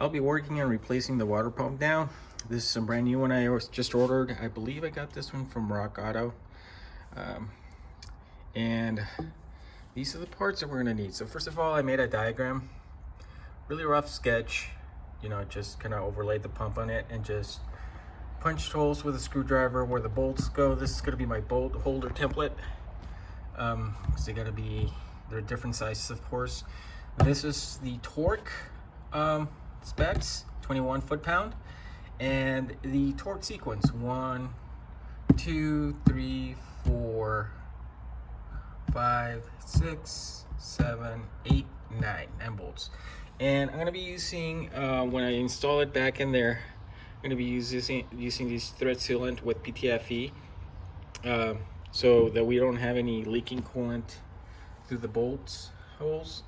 I'll be working on replacing the water pump now. This is a brand new one I just ordered. I believe I got this one from Rock Auto. And these are the parts that we're gonna need. So first of all, I made a diagram, really rough sketch, you know, just kind of overlaid the pump on it and just punched holes with a screwdriver where the bolts go. This is gonna be my bolt holder template. So they gotta be, they're different sizes, of course. This is the torque specs, 21 foot-pound, and the torque sequence, 1, 2, 3, 4, 5, 6, 7, 8, 9 bolts. And I'm gonna be using, when I install it back in there, I'm gonna be using these thread sealant with PTFE, so that we don't have any leaking coolant through the bolts holes.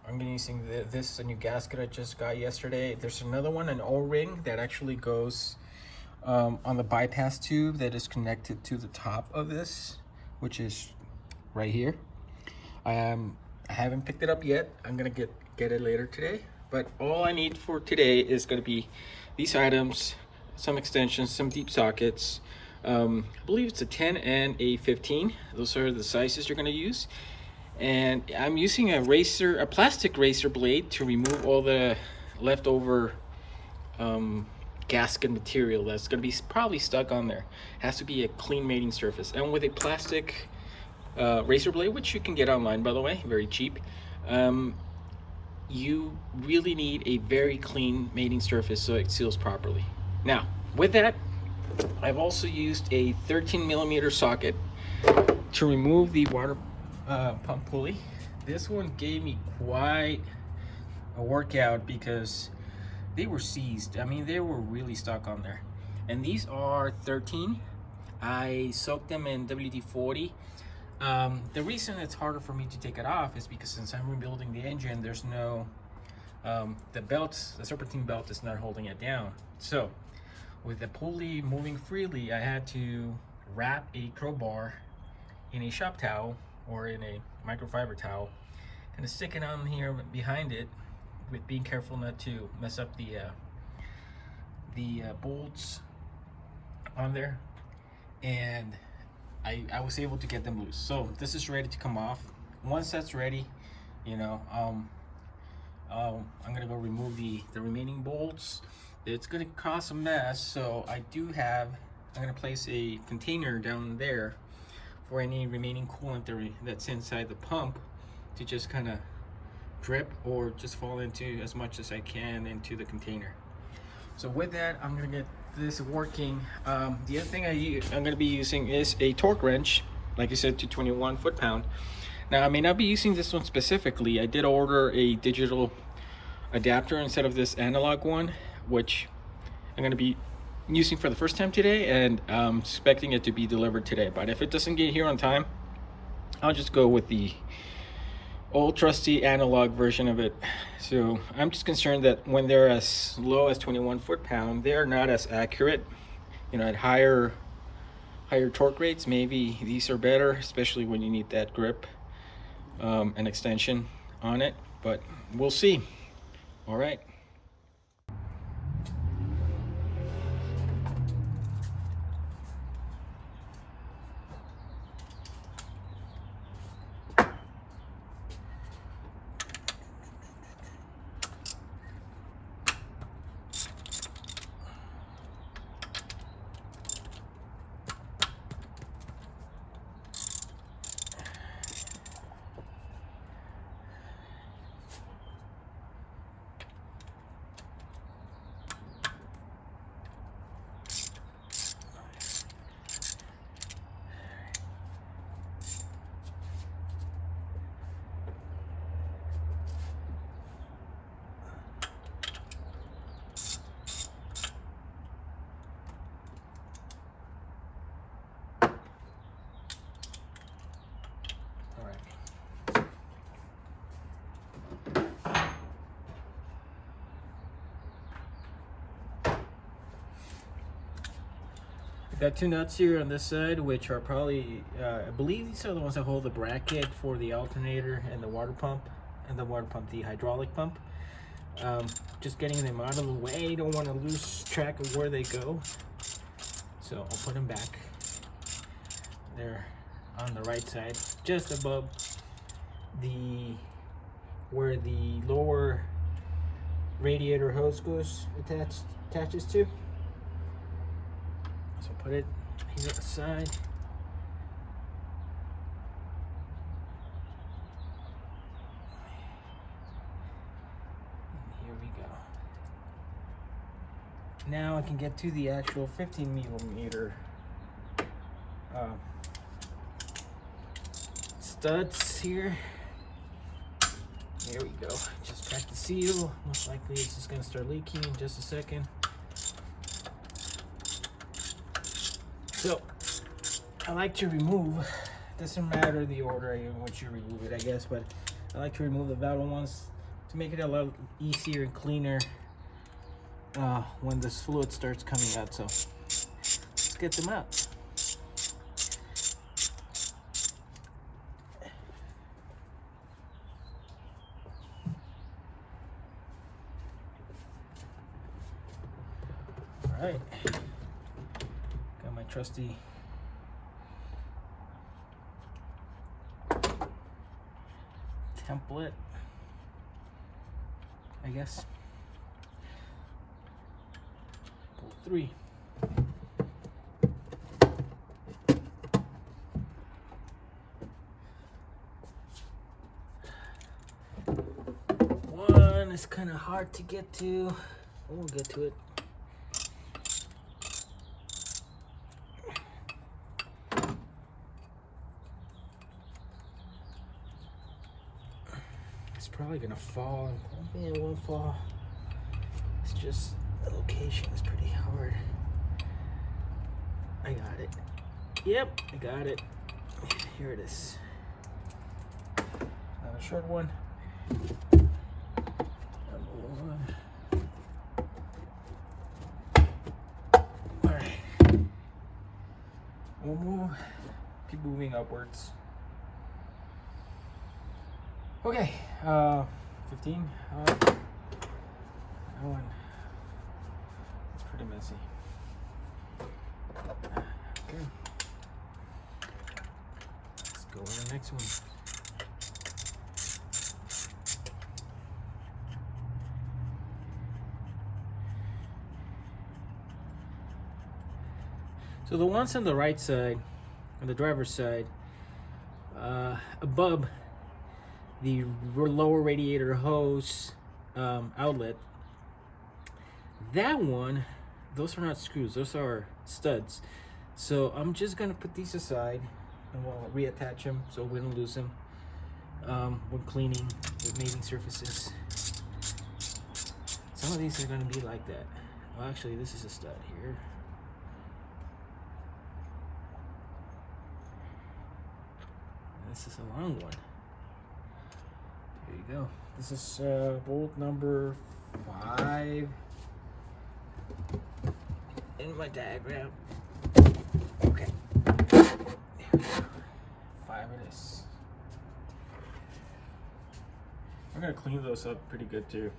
I'm gonna be using this a new gasket I just got yesterday. There's another one, an O-ring that actually goes on the bypass tube that is connected to the top of this, which is right here. I haven't picked it up yet. I'm gonna get it later today. But all I need for today is gonna be these items, some extensions, some deep sockets. I believe it's a 10 and a 15. Those are the sizes you're gonna use. And I'm using a plastic razor blade to remove all the leftover gasket material that's going to be probably stuck on there. It has to be a clean mating surface. And with a plastic razor blade, which you can get online, by the way, very cheap, you really need a very clean mating surface so it seals properly. Now, with that, I've also used a 13mm socket to remove the water pump pulley. This one gave me quite a workout because they were seized. I mean, they were really stuck on there. And these are 13. I soaked them in WD-40. The reason it's harder for me to take it off is because since I'm rebuilding the engine, there's no the serpentine belt is not holding it down. So with the pulley moving freely, I had to wrap a crowbar in a shop towel or in a microfiber towel, kind of stick it on here behind it, with being careful not to mess up the bolts on there. And I was able to get them loose. So this is ready to come off. Once that's ready, you know, I'm gonna go remove the remaining bolts. It's gonna cause a mess, so I'm gonna place a container down there for any remaining coolant that's inside the pump to just kind of drip or just fall into as much as I can into the container. So with that, I'm gonna get this working. The other thing I'm gonna be using is a torque wrench, like I said, to 21 foot-pound. Now I may not be using this one specifically. I did order a digital adapter instead of this analog one, which I'm gonna be using for the first time today, and expecting it to be delivered today. But if it doesn't get here on time, I'll just go with the old trusty analog version of it. So I'm just concerned that when they're as low as 21 foot-pound, they're not as accurate. You know, at higher torque rates, maybe these are better, especially when you need that grip and extension on it. But we'll see. All right. Got two nuts here on this side, which are probably, I believe these are the ones that hold the bracket for the alternator and the water pump, the hydraulic pump. Just getting them out of the way. Don't want to lose track of where they go. So I'll put them back. They're on the right side, just above where the lower radiator hose attaches to. So put it here aside. And here we go. Now I can get to the actual 15 millimeter studs here. There we go. Just crack the seal. Most likely it's just gonna start leaking in just a second. So I like to remove, doesn't matter the order in which you remove it, I guess, but I like to remove the valve ones to make it a lot easier and cleaner when this fluid starts coming out. So let's get them out. All right, got my trusty template, I guess. Pull 3. One is kind of hard to get to. We'll get to it. It's probably gonna fall. Maybe it won't fall. It's just the location is pretty hard. I got it. Yep, I got it. Here it is. Another short one. Number 1. All right. We'll move. Keep moving upwards. Okay, 15. That one. It's pretty messy. Okay. Let's go to the next one. So the ones on the right side, on the driver's side, above the lower radiator hose outlet, that one, those are not screws, those are studs. So I'm just gonna put these aside and we'll reattach them so we don't lose them when cleaning with mating surfaces. Some of these are gonna be like that. Well, actually, this is a stud here. This is a long one. There you go. This is bolt number 5 in my diagram. Okay. There we go. 5 it is. I'm gonna clean those up pretty good too.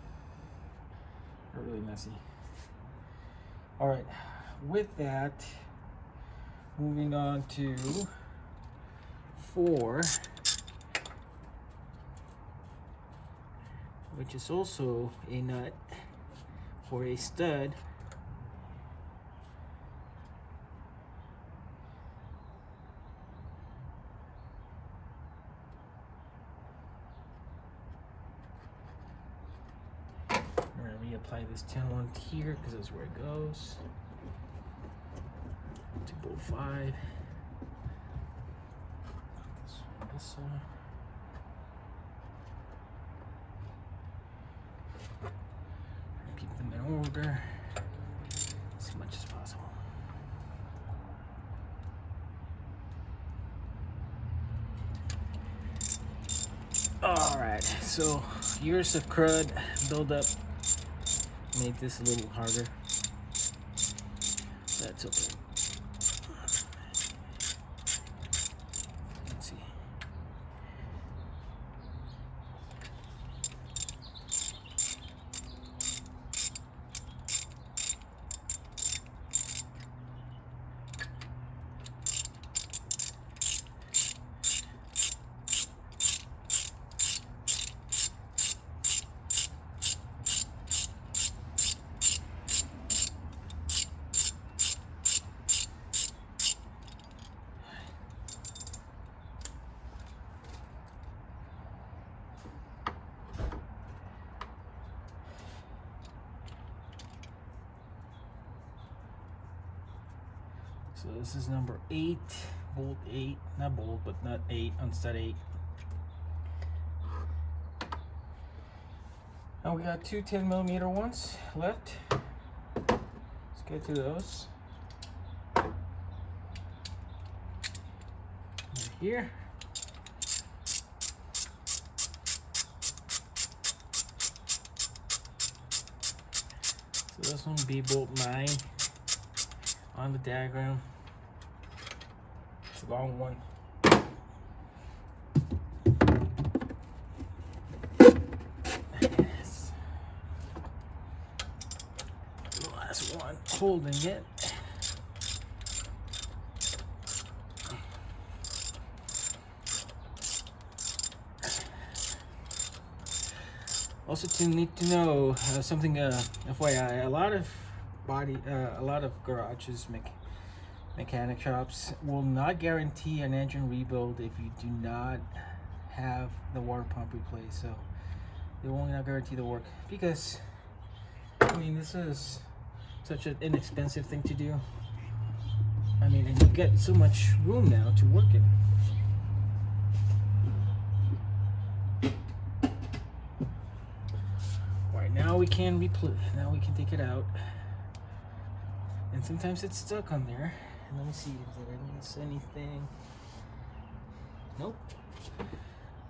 They're really messy. All right. With that, moving on to 4. Which is also a nut for a stud. I'm going to reapply this 10-1 here because that's where it goes. To bolt 5. This one. Keep them in order as much as possible. All right, so years of crud buildup made this a little harder. That's okay. Let's see. So this is number 8, bolt 8, not bolt, but not 8, on stud 8. Now we got two 10mm ones left. Let's get to those. Right here. So this one be bolt 9 on the diagram. It's a long one. Yes. The last one holding it. Also, to need to know something. FYI, a lot of garages, mechanic shops will not guarantee an engine rebuild if you do not have the water pump replaced. So they will not guarantee the work because, I mean, this is such an inexpensive thing to do. I mean, and you get so much room now to work in. Now we can take it out, and sometimes it's stuck on there. And let me see, did I miss anything? Nope.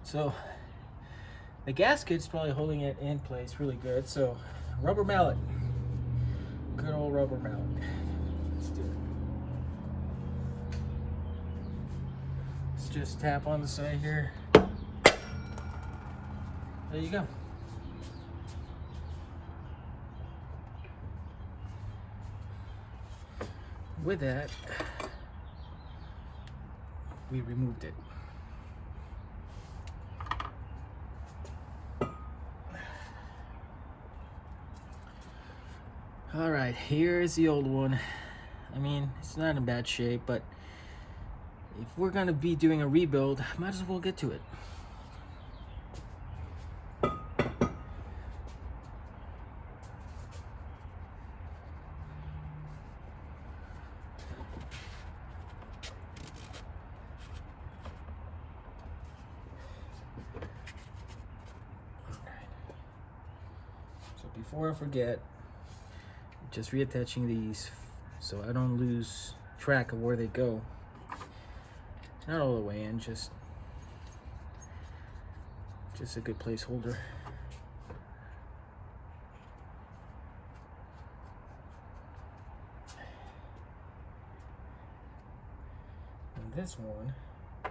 So the gasket's probably holding it in place really good. So rubber mallet, good old rubber mallet. Let's do it. Let's just tap on the side here. There you go. With that, we removed it. All right, here's the old one. I mean, it's not in bad shape, but if we're gonna be doing a rebuild, might as well get to it. Before I forget, just reattaching these so I don't lose track of where they go. Not all the way in, just a good placeholder. And this one, I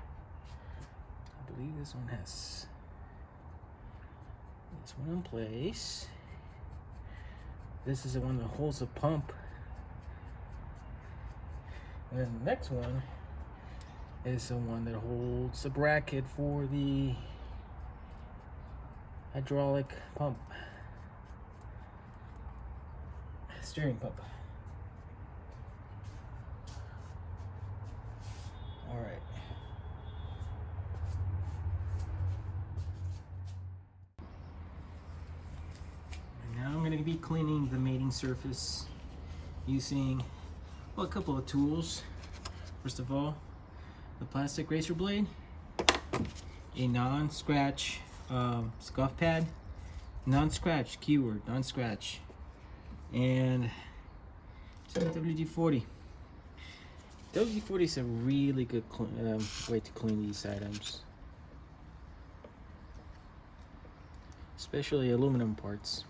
believe this one has this one in place. This is the one that holds the pump. And then the next one is the one that holds the bracket for the hydraulic pump. Steering pump. All right. I'm going to be cleaning the mating surface using, well, a couple of tools. First of all, the plastic razor blade, a non-scratch scuff pad, non-scratch, keyword, non-scratch, and some WD-40. WD-40 is a really good way to clean these items, especially aluminum parts.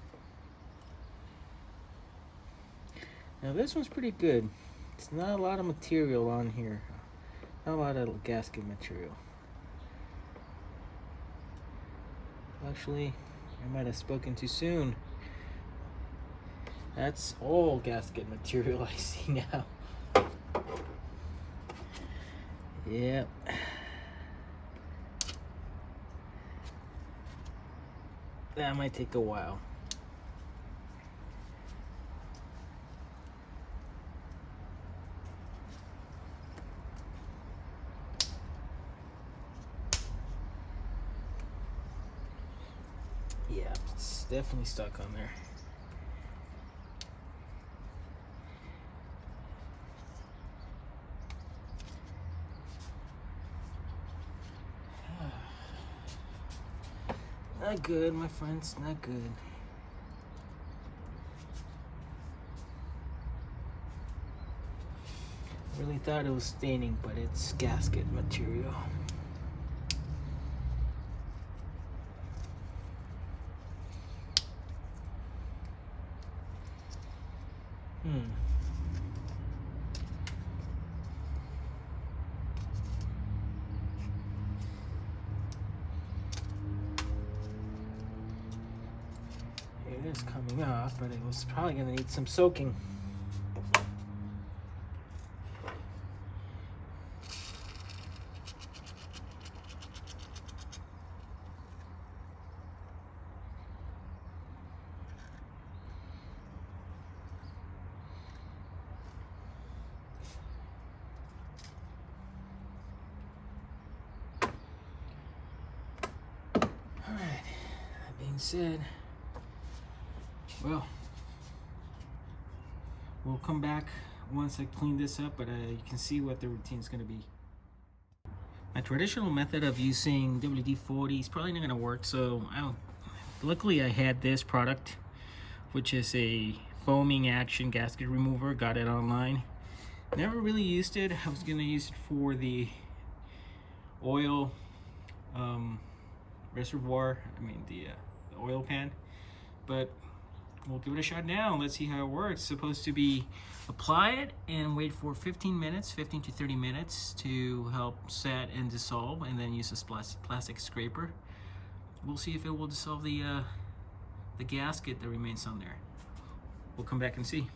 Now this one's pretty good. It's not a lot of material on here. Not a lot of gasket material. Actually, I might have spoken too soon. That's all gasket material I see now. Yep. That might take a while. Yeah, it's definitely stuck on there. not good, my friends, not good. Really thought it was staining, but it's gasket material. It is coming off, but it was probably gonna need some soaking. Alright, that being said, well, we'll come back once I clean this up, but you can see what the routine is going to be. My traditional method of using WD-40 is probably not going to work, so luckily I had this product, which is a foaming action gasket remover. Got it online. Never really used it. I was going to use it for the oil reservoir, the oil pan, but we'll give it a shot now. Let's see how it works. It's supposed to be apply it and wait for 15 to 30 minutes to help set and dissolve, and then use this plastic scraper. We'll see if it will dissolve the gasket that remains on there. We'll come back and see.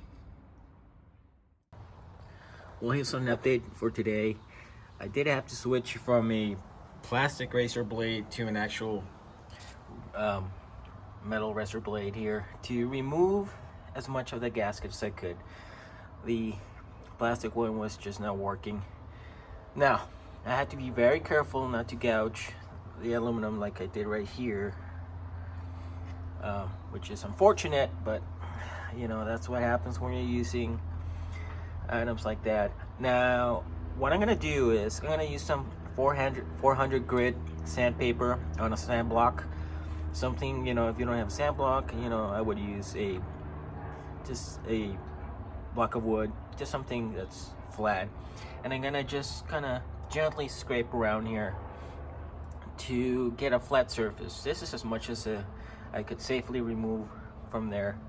Well, here's an update for today. I did have to switch from a plastic razor blade to an actual metal razor blade here to remove as much of the gasket as I could. The plastic one was just not working. Now, I had to be very careful not to gouge the aluminum like I did right here, which is unfortunate, but that's what happens when you're using items like that. Now, what I'm gonna do is I'm gonna use some 400 grit sandpaper on a sand block. Something, if you don't have a sand block, I would use just a block of wood, just something that's flat. And I'm gonna just kind of gently scrape around here to get a flat surface. This is as much as I could safely remove from there.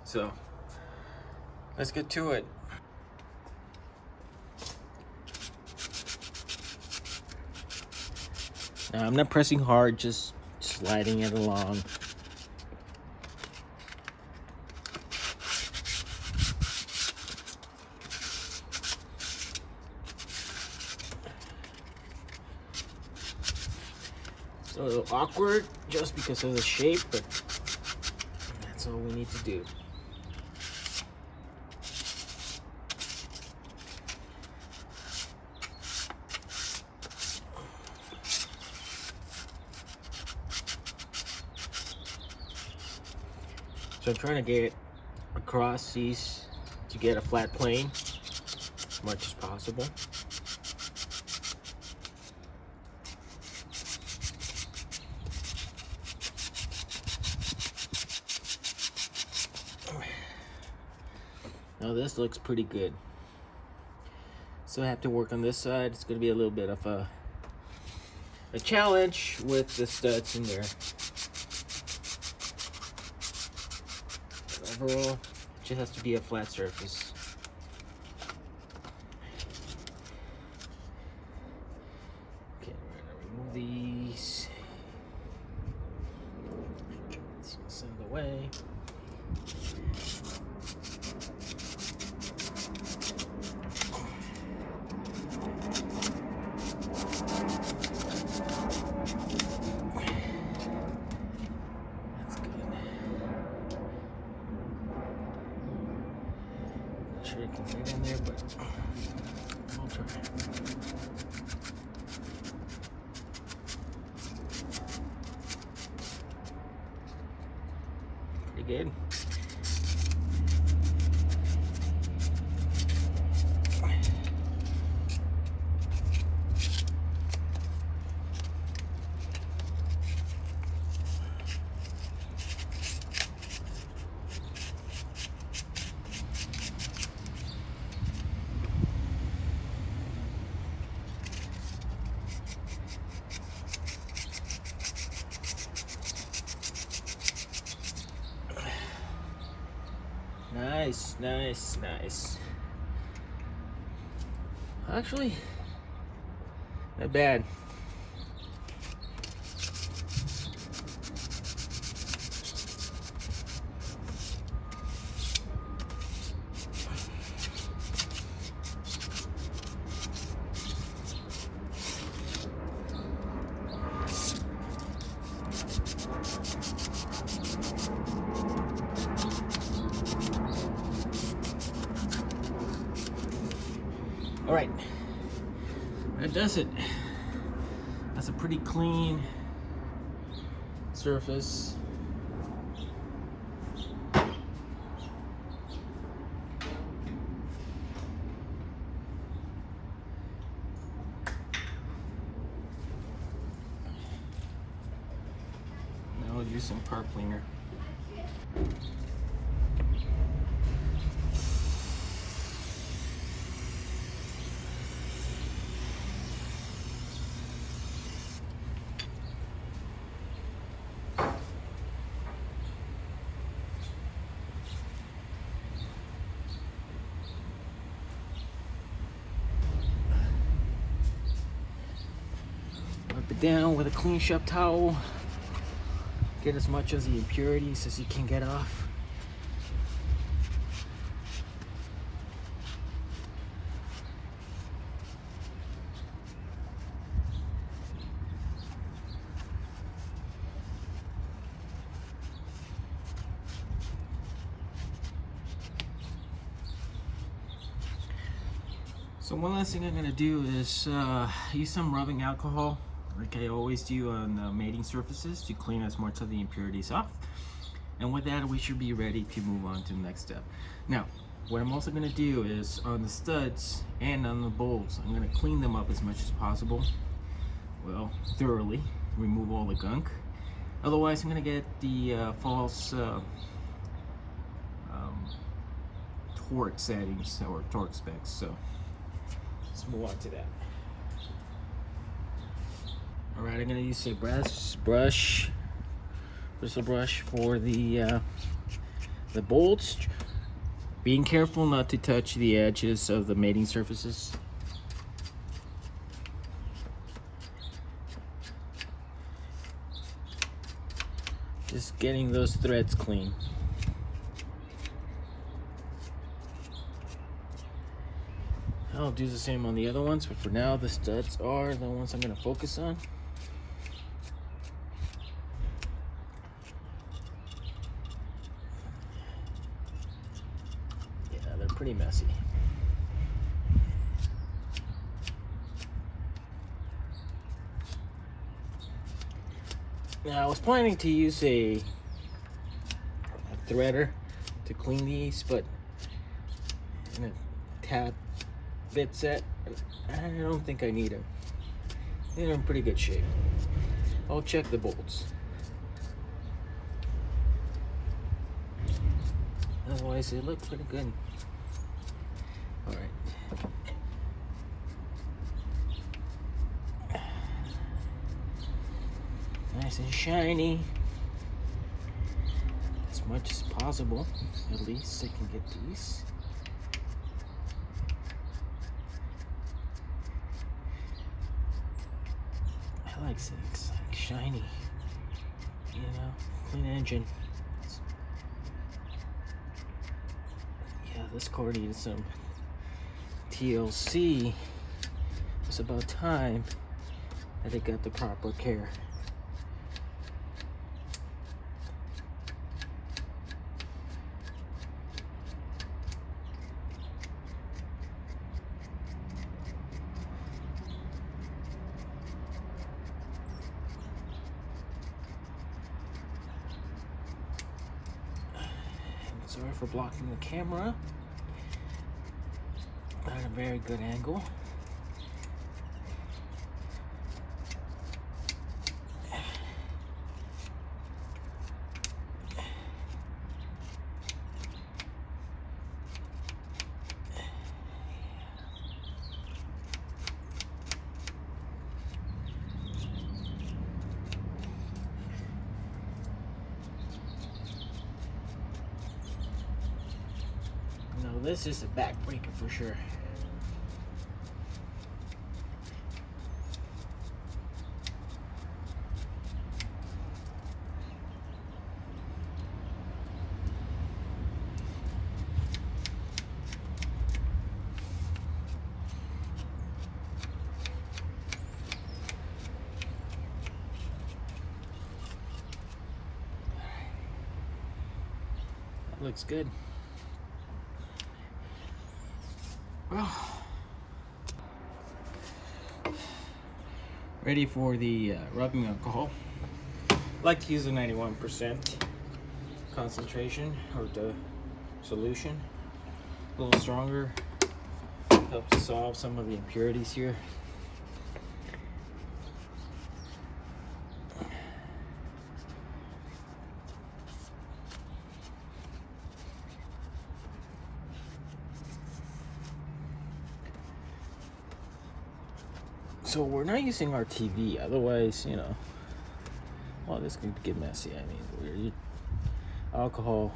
So let's get to it. Now, I'm not pressing hard, just sliding it along. It's a little awkward just because of the shape, but that's all we need to do. So I'm trying to get across these to get a flat plane as much as possible. Now this looks pretty good. So I have to work on this side. It's going to be a little bit of a challenge with the studs in there. Overall, it just has to be a flat surface. Okay, we're gonna remove these. Let's send away. Sure it can fit in there, but we'll try. Pretty good. Nice, nice, nice. Actually, not bad. All right, that does it. That's a pretty clean surface. Now we'll use some car cleaner. Wipe it down with a clean shop towel. Get as much of the impurities as you can get off. So one last thing I'm gonna do is use some rubbing alcohol, like I always do on mating surfaces, to clean as much of the impurities off. And with that, we should be ready to move on to the next step. Now, what I'm also gonna do is on the studs and on the bolts, I'm gonna clean them up as much as possible. Well, thoroughly, remove all the gunk. Otherwise, I'm gonna get the false torque settings or torque specs. So let's move on to that. All right, I'm gonna use a bristle brush for the bolts. Being careful not to touch the edges of the mating surfaces. Just getting those threads clean. I'll do the same on the other ones, but for now, the studs are the ones I'm gonna focus on. Yeah, they're pretty messy. Now, I was planning to use a threader to clean these, but in a tab bit set, I don't think I need them. They're in pretty good shape. I'll check the bolts. Otherwise, they look pretty good. All right. Nice and shiny. As much as possible, at least I can get these. I like things like shiny, you know, clean engine. Yeah, this car needed some TLC. It's about time that it got the proper care. Sorry for blocking the camera. Not a very good angle. Well, this is a backbreaker for sure. That looks good. Well, ready for the rubbing alcohol. I like to use a 91% concentration or the solution. A little stronger, helps dissolve some of the impurities here. So we're not using our TV, otherwise, you know, well, this could get messy. I mean, alcohol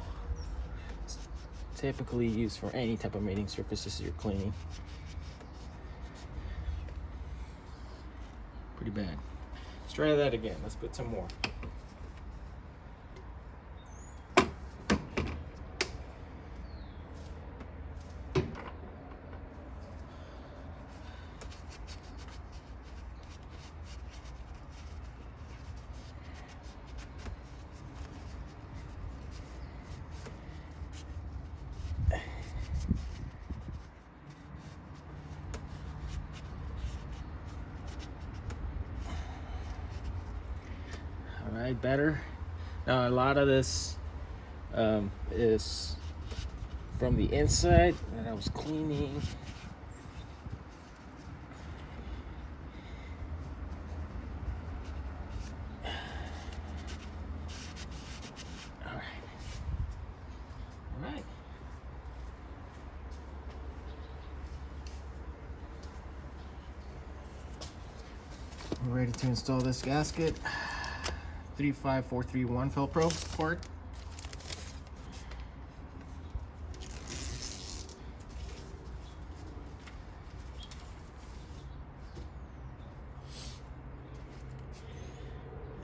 is typically used for any type of mating surfaces you're cleaning. Pretty bad. Let's try that again. Let's put some more. Alright, better. Now a lot of this is from the inside that I was cleaning. Alright. We're ready to install this gasket. 35431 Felpro part.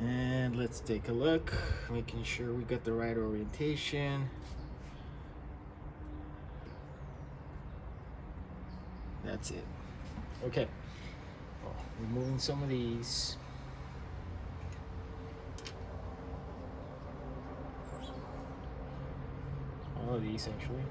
And let's take a look, making sure we got the right orientation. That's it. Okay. Well, removing some of these. All of these actually.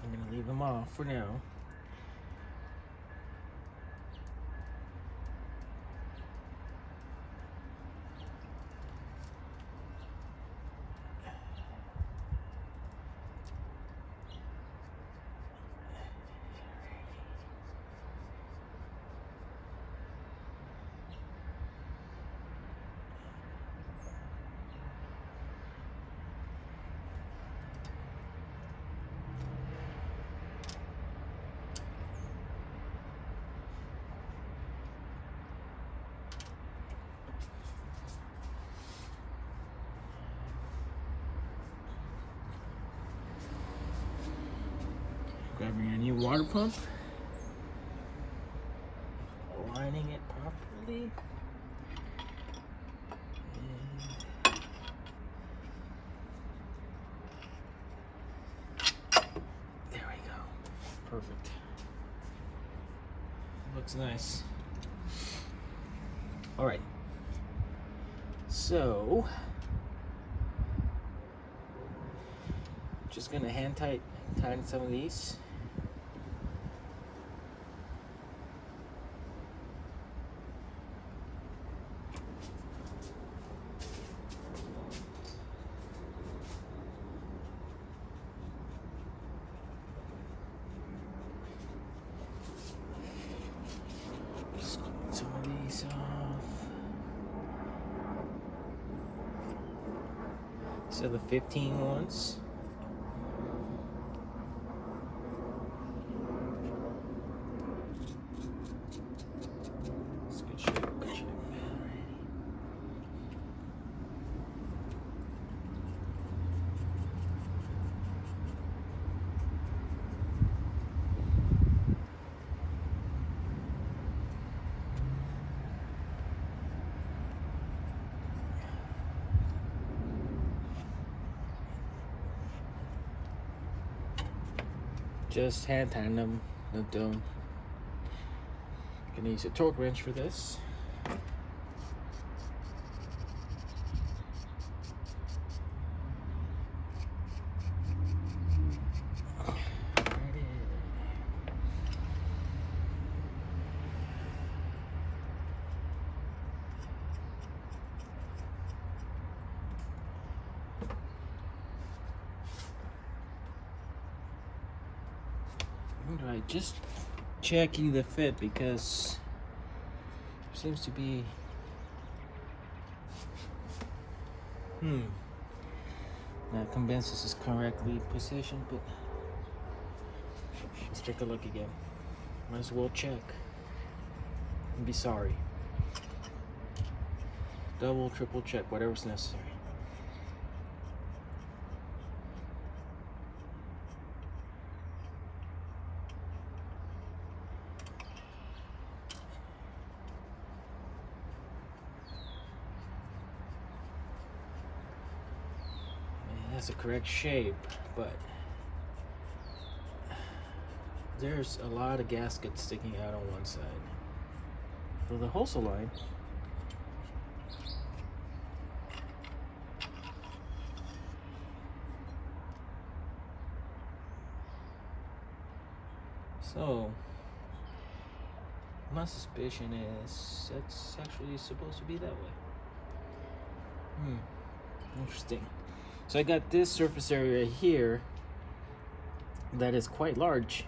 I'm gonna leave them off for now. Grabbing a new water pump, aligning it properly, and there we go. Perfect. Looks nice. All right. So, just gonna hand tighten some of these. Some of these off. So the 15 ones. It's good shape, good shape. Just hand tighten them, Gonna use a torque wrench for this. Alright, just checking the fit because there seems to be not convinced this is correctly positioned, but let's take a look again. Might as well check and be sorry. Double, triple check, whatever's necessary. That's the correct shape, but there's a lot of gaskets sticking out on one side. So the hose line so my suspicion is that's actually supposed to be that way. Interesting. So I got this surface area here that is quite large.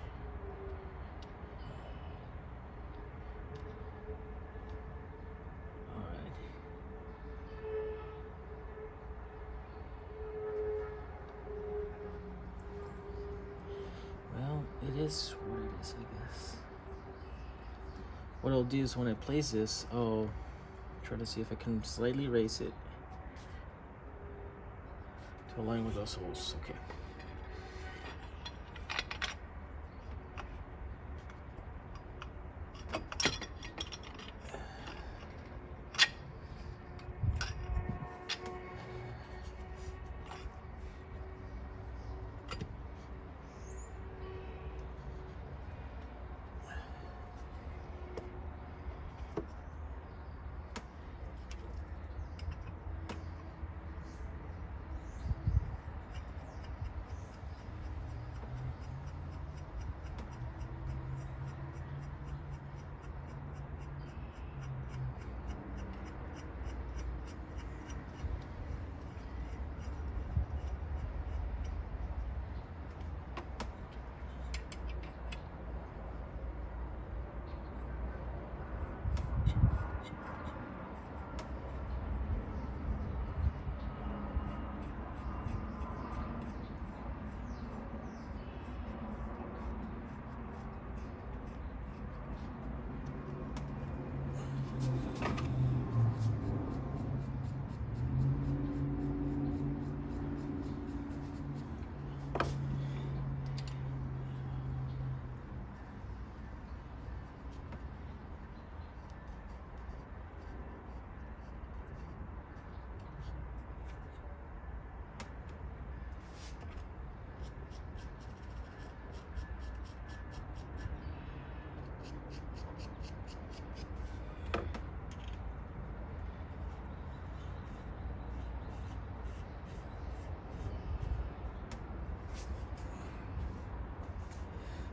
All right. Well, it is what it is, I guess. What I'll do is when I place this, I'll try to see if I can slightly raise it to align with those holes. Okay.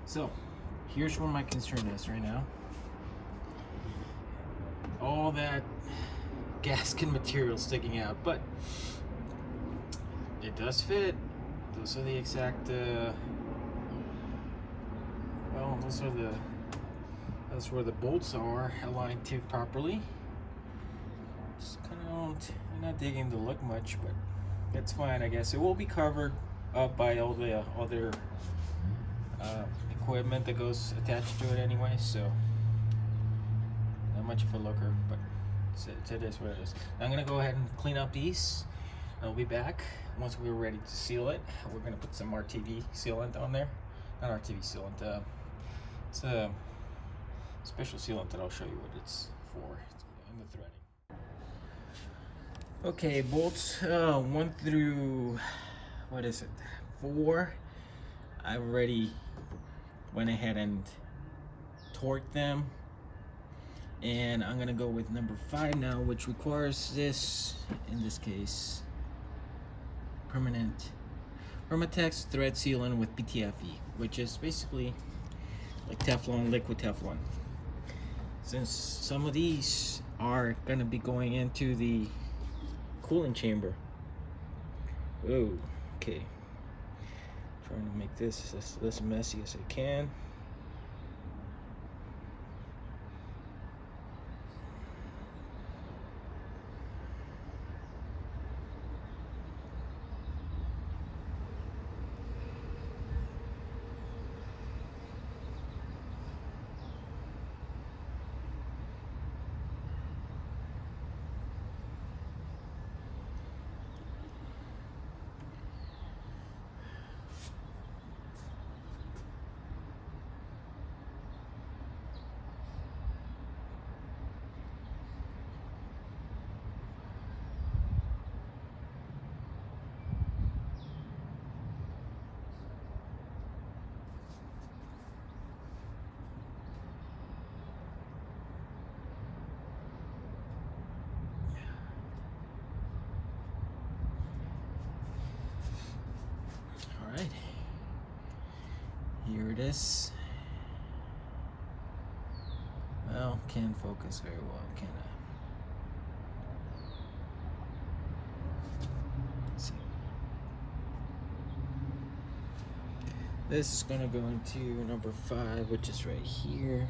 So, here's where my concern is right now. All that gasket material sticking out, but it does fit. Those are the exact, well, that's where the bolts are aligned to properly. Just kind of not digging to look much, but it's fine, I guess. It will be covered up by all the other equipment that goes attached to it anyway, so not much of a looker, but it is what it is. I'm gonna go ahead and clean up these. I'll be back once we're ready to seal it. We're gonna put some RTV sealant on there. Not RTV sealant, it's a special sealant that I'll show you what it's for in the threading. Okay, bolts 1 through, what is it, 4. I've already went ahead and torqued them, and I'm gonna go with number 5 now, which requires this, in this case, Permatex thread sealant with PTFE, which is basically like Teflon, liquid Teflon. Since some of these are gonna be going into the cooling chamber. Oh, okay. Trying to make this as messy as I can. Alright, here it is. Well, can't focus very well, can I? Let's see. This is gonna go into number 5, which is right here.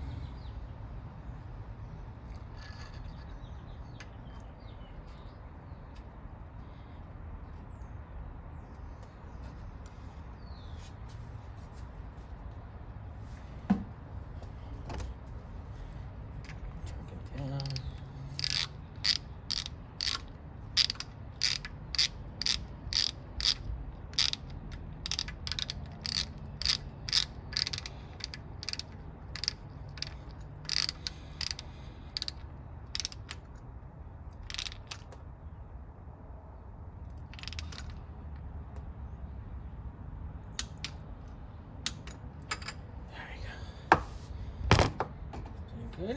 Good.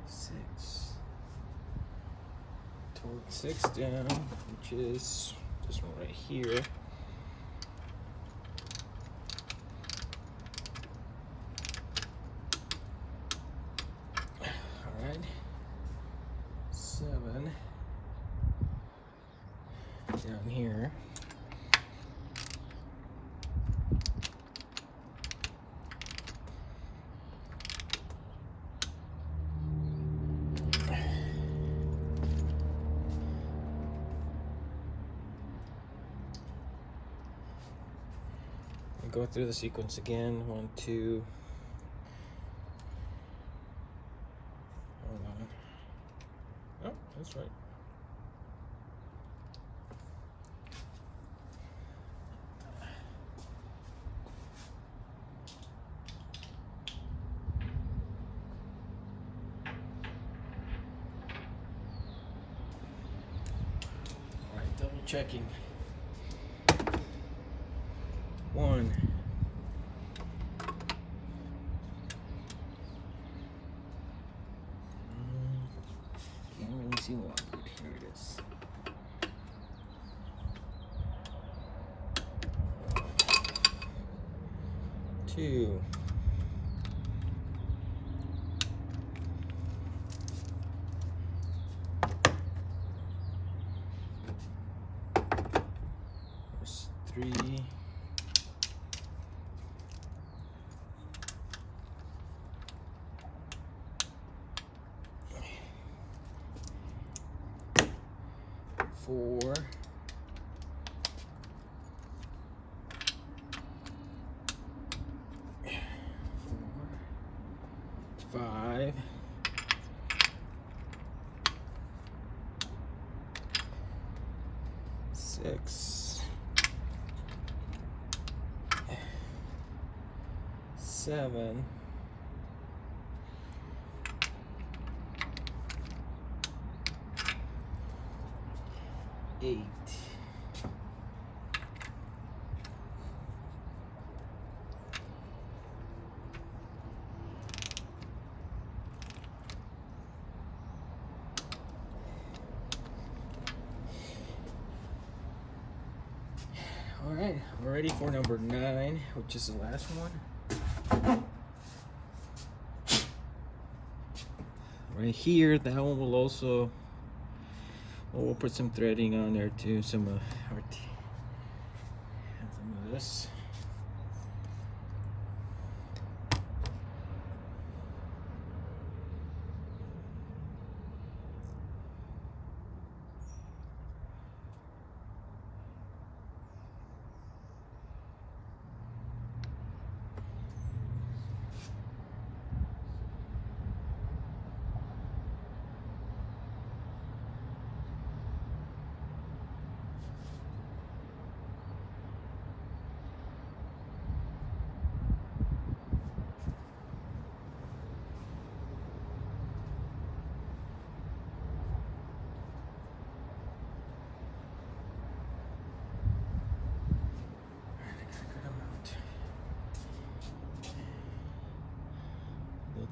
6. Torque 6 down, which is this one right here. All right. 7 down here. Go through the sequence again. 1, 2. Hold on. Oh, that's right. All right, double checking. 1. Can't really see what. Here it is. 2. 3. 4. 4, 5, 6, 7, 8, 'All right, we're ready for number 9, which is the last one. Right here, that one will also, we'll put some threading on there too, some of this.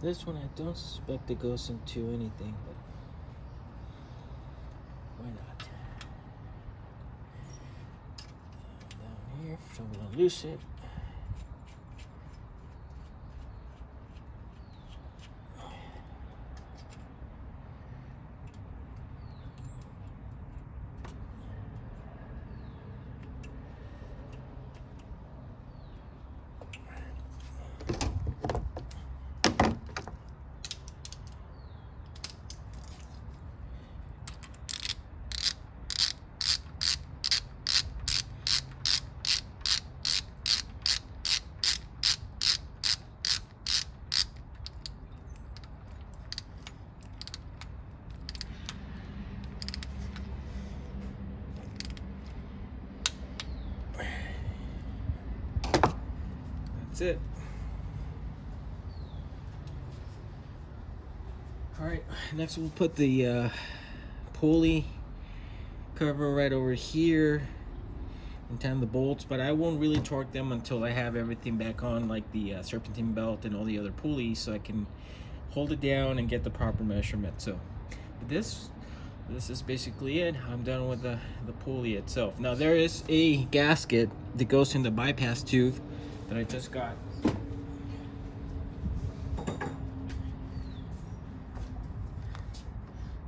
This one I don't suspect it goes into anything, but why not? Down here, so I'm gonna loose it. That's it. All right, next we'll put the pulley cover right over here and tighten the bolts, but I won't really torque them until I have everything back on, like the serpentine belt and all the other pulleys, so I can hold it down and get the proper measurement. So this is basically it. I'm done with the pulley itself. Now there is a gasket that goes in the bypass tube that I just got.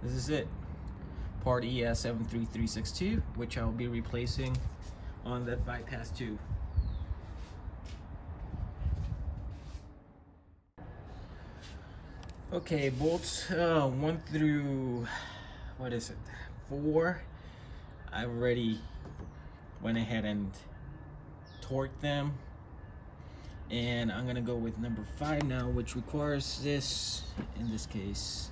This is it, part ES73362, which I'll be replacing on that bypass tube. Okay, bolts 1 through, what is it, 4, I already went ahead and torqued them, and I'm gonna go with number 5 now, which requires this, in this case,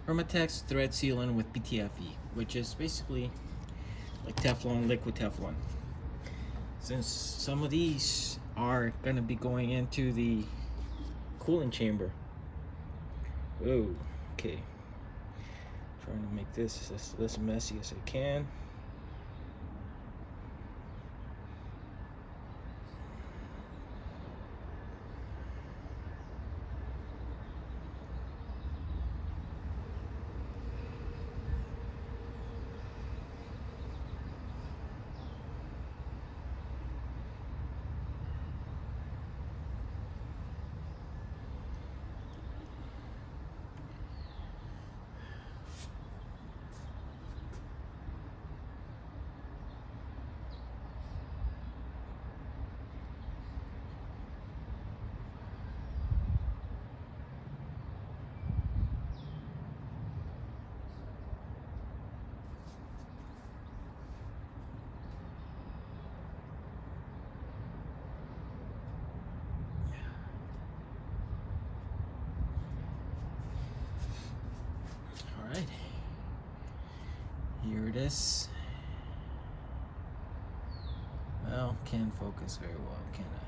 Permatex thread sealant with PTFE, which is basically like Teflon, liquid Teflon. Since some of these are gonna be going into the coolant chamber. Oh, okay. Trying to make this as less messy as I can. This, well, can't focus very well, can I?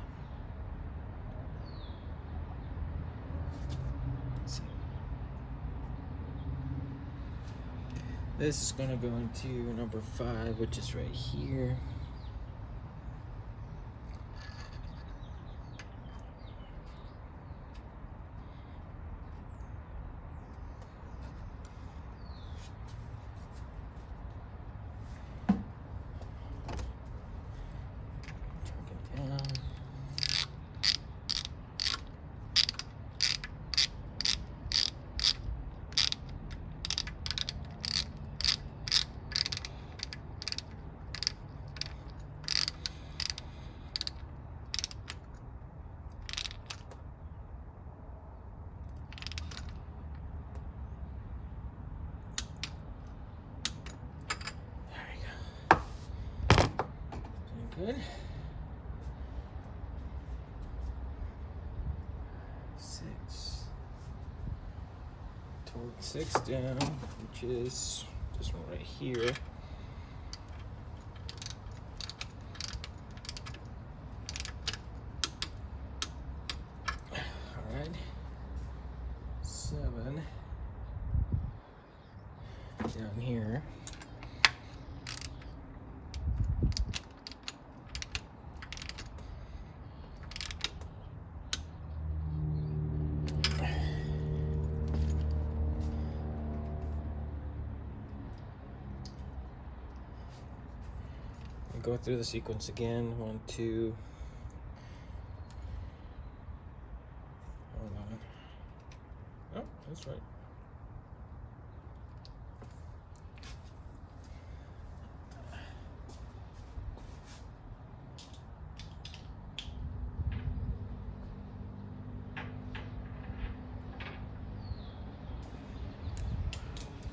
Let's see. This is gonna go into number 5, which is right here. Good. 6. Torque 6 down, which is this one right here. All right. 7 down here. Go through the sequence again. 1, 2. Hold on. Oh, that's right.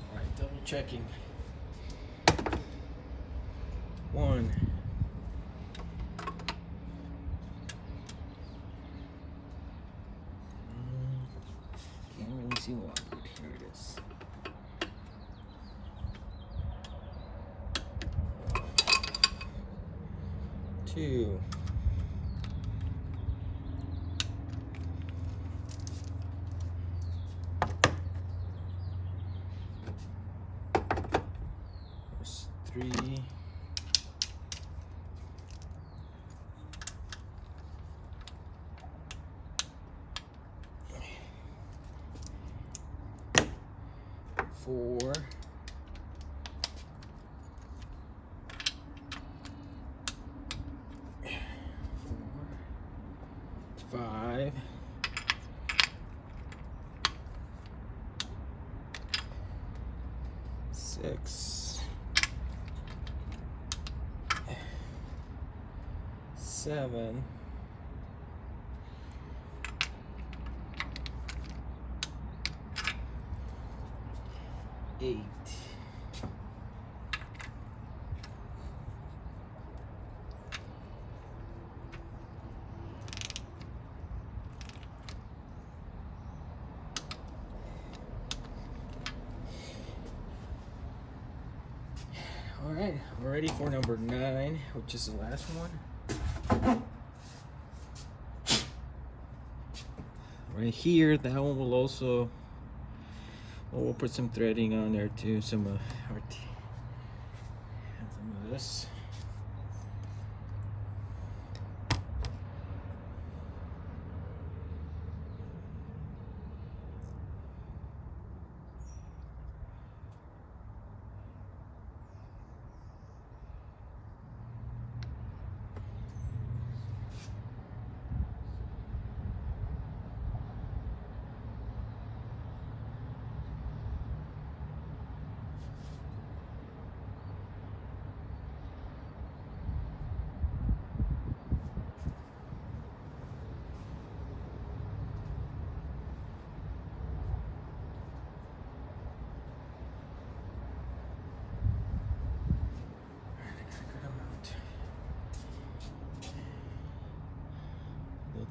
All right, double checking. 1. Can't really see what. Here it is. 2. 3. 4. 5. 6. 7. 8. All right, we're ready for number 9, which is the last one. Right here, that one will also, well, we'll put some threading on there too, some of this.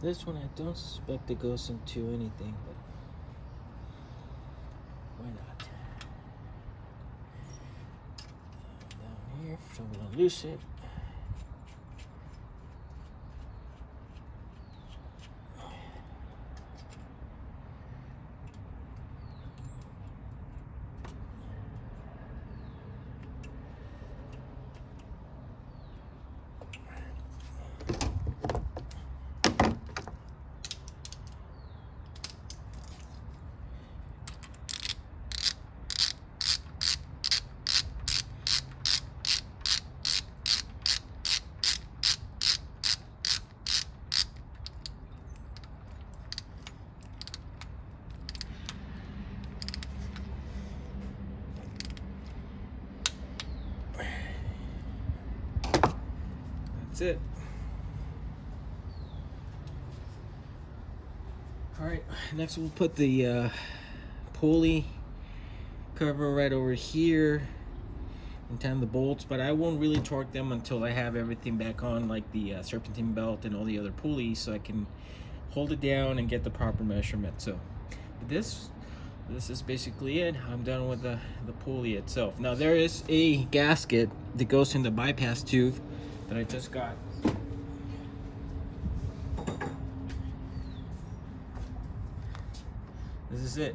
This one I don't suspect it goes into anything, but why not? here, so I'm gonna loose it. That's it. All right, next we'll put the pulley cover right over here and tighten the bolts, but I won't really torque them until I have everything back on, like the serpentine belt and all the other pulleys, so I can hold it down and get the proper measurement. So this is basically it. I'm done with the pulley itself. Now there is a gasket that goes in the bypass tube that I just got. This is it,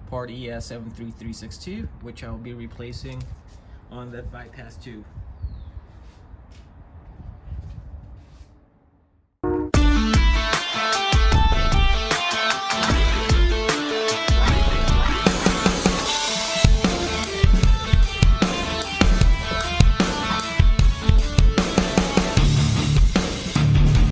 part ES73362, which I'll be replacing on that bypass tube.